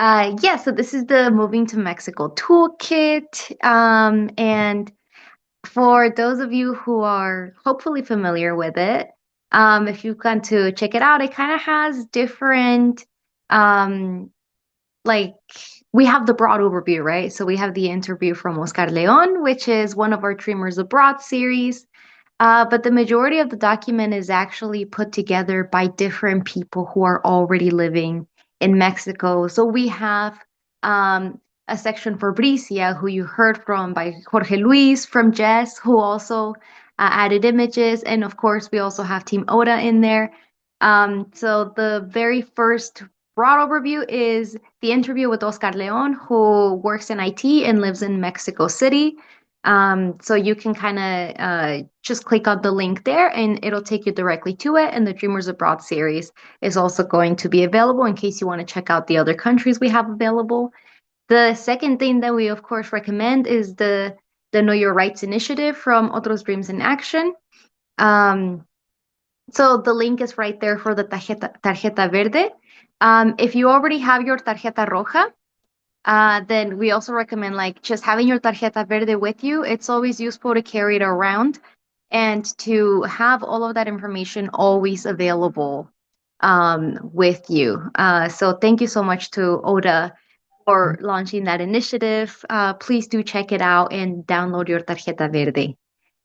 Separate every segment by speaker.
Speaker 1: Yeah, so this is the Moving to Mexico Toolkit. And for those of you who are hopefully familiar with it, if you've gone to check it out, it kind of has different, um, like, we have the broad overview, right? So we have the interview from Oscar Leon, which is one of our Dreamers Abroad series. But the majority of the document is actually put together by different people who are already living in Mexico. So we have a section for Bricia, who you heard from by Jorge Luis, from Jess, who also added images. And of course, we also have Team Oda in there. So the very first broad overview is the interview with Oscar Leon, who works in IT and lives in Mexico City. So you can kind of just click on the link there and it'll take you directly to it. And the Dreamers Abroad series is also going to be available in case you want to check out the other countries we have available. The second thing that we, of course, recommend is the Know Your Rights initiative from Otros Dreams in Action. Um, so the link is right there for the tarjeta verde. If you already have your tarjeta roja, then we also recommend like just having your tarjeta verde with you. It's always useful to carry it around and to have all of that information always available with you. So thank you so much to Oda for launching that initiative. Please do check it out and download your tarjeta verde.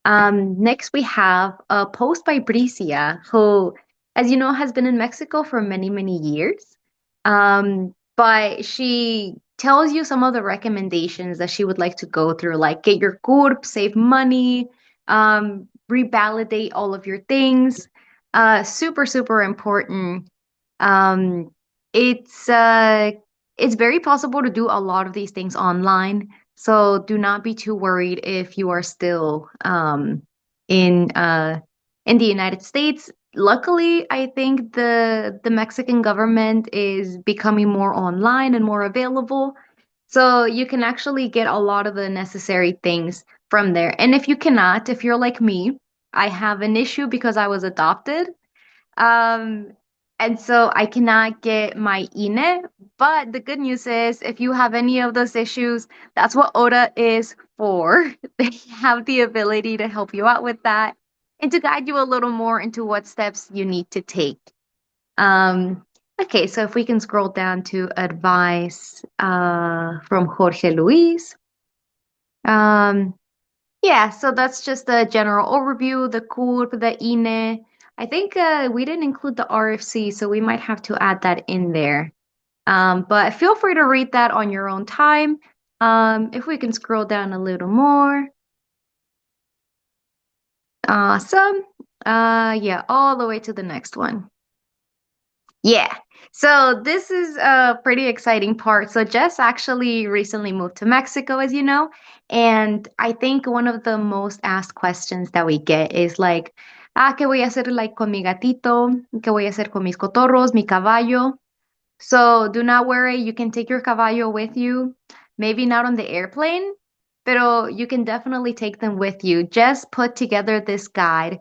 Speaker 1: Next, we have a post by Bricia, who, as you know, has been in Mexico for many, many years. But she tells you some of the recommendations that she would like to go through, like get your CURP, save money, revalidate all of your things. Super, super important. Um, it's it's very possible to do a lot of these things online. So do not be too worried if you are still in the United States. Luckily, I think the Mexican government is becoming more online and more available. So you can actually get a lot of the necessary things from there. And if you cannot, if you're like me, I have an issue because I was adopted. Um, and so I cannot get my INE. But the good news is, if you have any of those issues, that's what ODA is for. They have the ability to help you out with that and to guide you a little more into what steps you need to take. Um, okay, so if we can scroll down to advice from Jorge Luis. Um, yeah, so that's just a general overview, the CURP, the INE. I think we didn't include the RFC, so we might have to add that in there. But feel free to read that on your own time. If we can scroll down a little more. Awesome. Yeah, all the way to the next one. Yeah. So this is a pretty exciting part. So Jess actually recently moved to Mexico, as you know, and I think one of the most asked questions that we get is like, ¿qué voy a hacer like con mi gatito? ¿Qué voy a hacer con mis cotorros, mi caballo? So do not worry, you can take your caballo with you. Maybe not on the airplane, pero you can definitely take them with you. Just put together this guide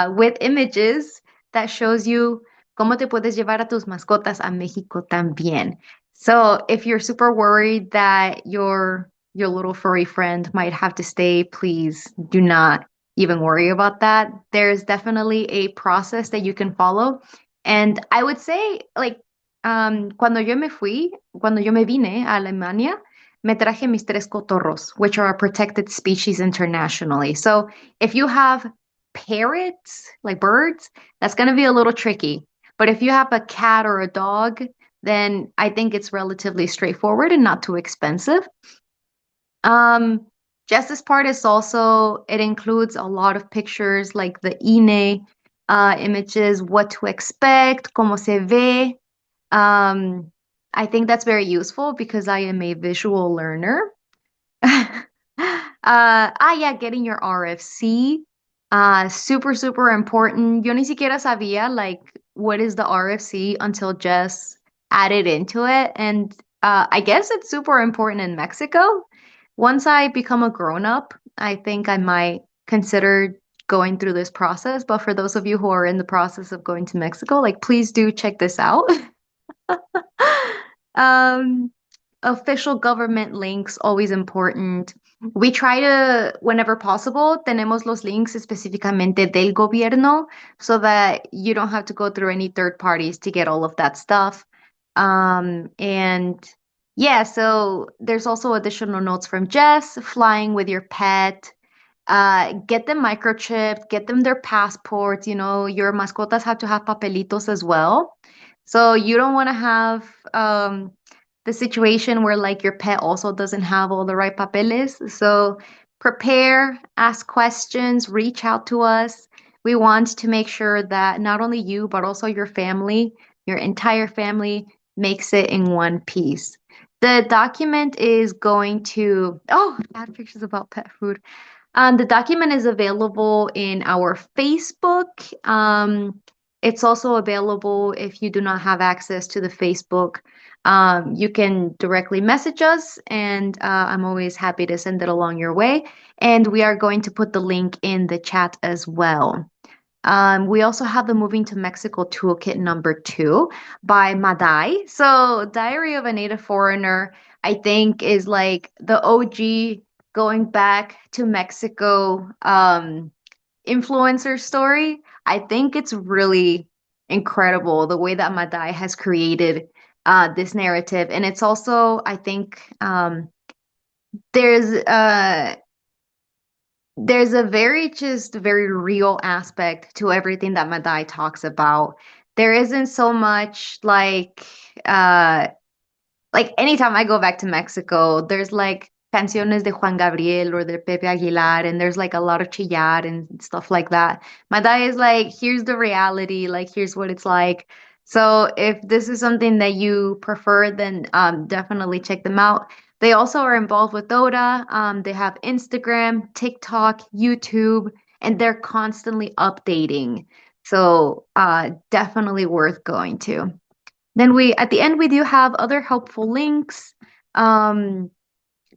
Speaker 1: with images that shows you cómo te puedes llevar a tus mascotas a México también. So if you're super worried that your little furry friend might have to stay, please do not even worry about that. There's definitely a process that you can follow. And I would say, like, cuando yo me vine a Alemania, me traje mis tres cotorros, which are a protected species internationally. So if you have parrots, like birds, that's going to be a little tricky. But if you have a cat or a dog, then I think it's relatively straightforward and not too expensive. Um, Justice part is also, it includes a lot of pictures like the INE images, what to expect, cómo se ve. I think that's very useful because I am a visual learner. Yeah, getting your RFC. Super, super important. Yo ni siquiera sabía like what is the RFC until Jess added into it. And I guess it's super important in Mexico. Once I become a grown up, I think I might consider going through this process. But for those of you who are in the process of going to Mexico, like please do check this out. Um, Official government links, always important. We try to, whenever possible, tenemos los links específicamente del gobierno so that you don't have to go through any third parties to get all of that stuff. And yeah, so there's also additional notes from Jess, flying with your pet. Get them microchipped, get them their passports. You know, your mascotas have to have papelitos as well. So you don't want to have the situation where like your pet also doesn't have all the right papeles. So prepare, ask questions, reach out to us. We want to make sure that not only you, but also your family, your entire family makes it in one piece. The document is going to, add pictures about pet food. The document is available in our Facebook. It's also available if you do not have access to the Facebook. You can directly message us, and I'm always happy to send it along your way. And we are going to put the link in the chat as well. We also have the Moving to Mexico Toolkit number 2 by Madai. So, Diary of a Native Foreigner, I think, is like the OG going back to Mexico influencer story. I think it's really incredible the way that Madai has created this narrative. And it's also, I think, there's there's a very real aspect to everything that Madai talks about. There isn't so much like anytime I go back to Mexico, there's like canciones de Juan Gabriel or de Pepe Aguilar, and there's like a lot of chillar and stuff like that. Madai is like, here's the reality, like here's what it's like. So if this is something that you prefer, then definitely check them out. They also are involved with DOTA. They have Instagram, TikTok, YouTube, and they're constantly updating. So definitely worth going to. Then at the end, we do have other helpful links. Um,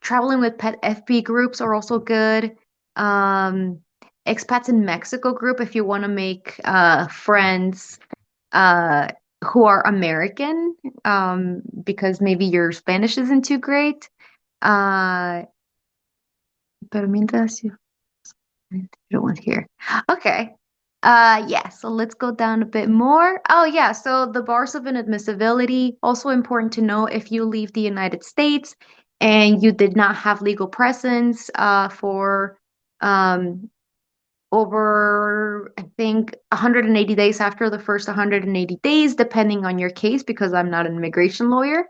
Speaker 1: Traveling with pet FB groups are also good. Um, Expats in Mexico group if you want to make friends uh, who are American, because maybe your Spanish isn't too great. Uh, pero mientras you don't want here. Okay. Yeah, so let's go down a bit more. Oh, yeah, so the bars of inadmissibility, also important to know if you leave the United States and you did not have legal presence for um, over, I think, 180 days after the first 180 days, depending on your case, because I'm not an immigration lawyer,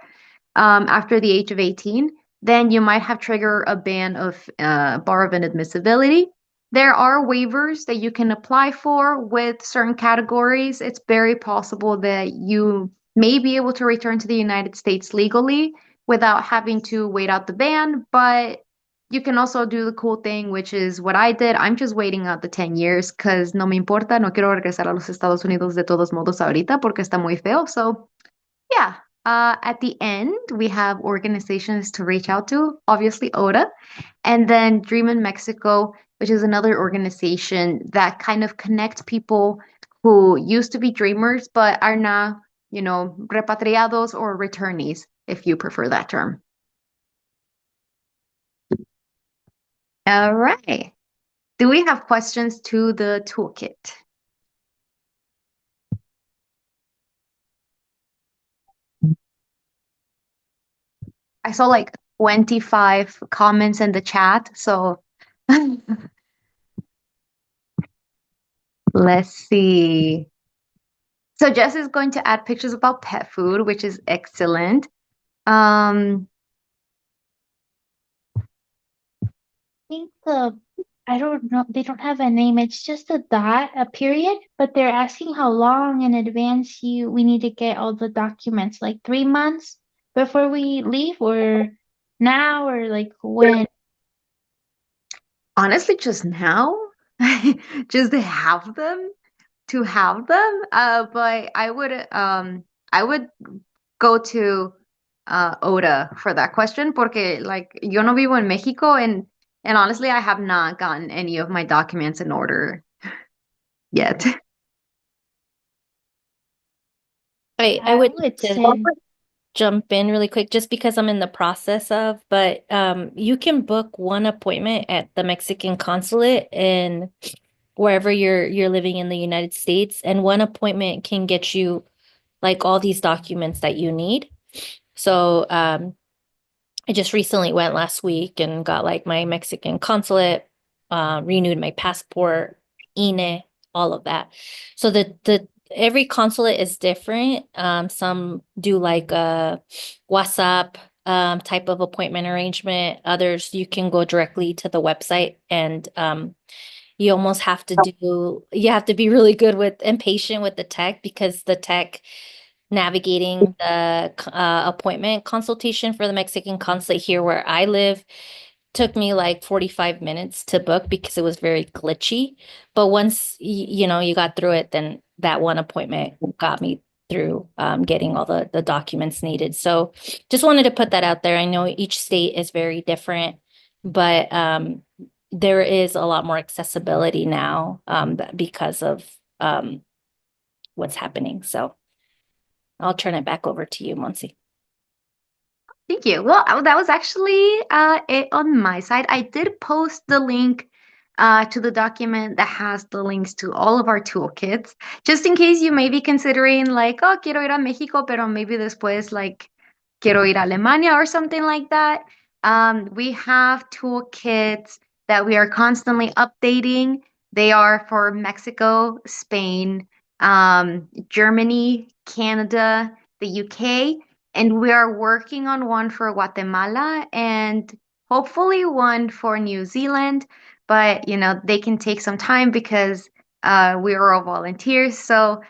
Speaker 1: after the age of 18, then you might have triggered a ban of bar of inadmissibility. There are waivers that you can apply for with certain categories. It's very possible that you may be able to return to the United States legally without having to wait out the ban, but you can also do the cool thing, which is what I did. I'm just waiting out the 10 years because no me importa, no quiero regresar a los Estados Unidos de todos modos ahorita porque está muy feo. So yeah. At the end, we have organizations to reach out to, obviously OTA, and then Dream in Mexico, which is another organization that kind of connects people who used to be dreamers but are now, repatriados or returnees, if you prefer that term. All right. Do we have questions to the toolkit? I saw like 25 comments in the chat, so let's see. So Jess is going to add pictures about pet food, which is excellent.
Speaker 2: Think I don't know, they don't have a name. It's just a dot, a period, but they're asking how long in advance we need to get all the documents, like 3 months before we leave, or now, or like when?
Speaker 1: Honestly, just now, just to have them. But I would go to OTA for that question porque like yo no vivo en Mexico and honestly I have not gotten any of my documents in order yet.
Speaker 3: I would
Speaker 2: would
Speaker 3: say
Speaker 2: send
Speaker 3: jump in really quick just because I'm in the process of, but you can book one appointment at the Mexican consulate in wherever you're living in the United States, and one appointment can get you like all these documents that you need. So I just recently went last week and got like my Mexican consulate, renewed my passport, INE, all of that. So the every consulate is different. Some do like a WhatsApp type of appointment arrangement. Others you can go directly to the website and you almost have to you have to be really good with and patient with the tech because the tech navigating the appointment consultation for the Mexican consulate here where I live took me like 45 minutes to book because it was very glitchy. But once you know you got through it, then that one appointment got me through getting all the documents needed. So just wanted to put that out there. I know each state is very different, but there is a lot more accessibility now because of what's happening. So I'll turn it back over to you, Monsi.
Speaker 1: Thank you. Well, that was actually it on my side. I did post the link to the document that has the links to all of our toolkits, just in case you may be considering like, oh, quiero ir a México, pero maybe después like quiero ir a Alemania or something like that. We have toolkits that we are constantly updating. They are for Mexico, Spain, Germany, Canada, the UK, and we are working on one for Guatemala and hopefully one for New Zealand. But you know, they can take some time because we are all volunteers. So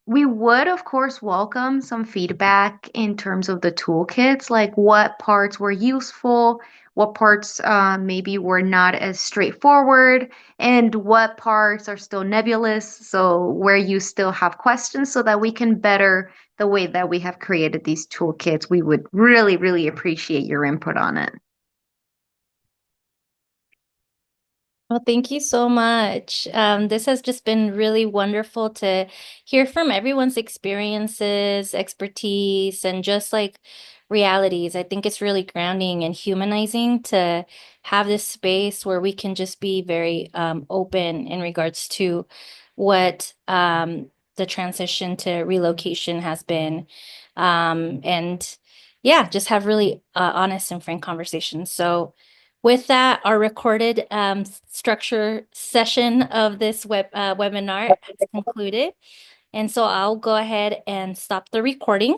Speaker 1: we would, of course, welcome some feedback in terms of the toolkits, like what parts were useful, what parts maybe were not as straightforward, and what parts are still nebulous. So where you still have questions, so that we can better the way that we have created these toolkits. We would really, really appreciate your input on it.
Speaker 3: Well, thank you so much. This has just been really wonderful to hear from everyone's experiences, expertise, and just like realities. I think it's really grounding and humanizing to have this space where we can just be very open in regards to what the transition to relocation has been. And yeah, just have really honest and frank conversations. So, with that, our recorded structure session of this webinar has concluded. And so I'll go ahead and stop the recording.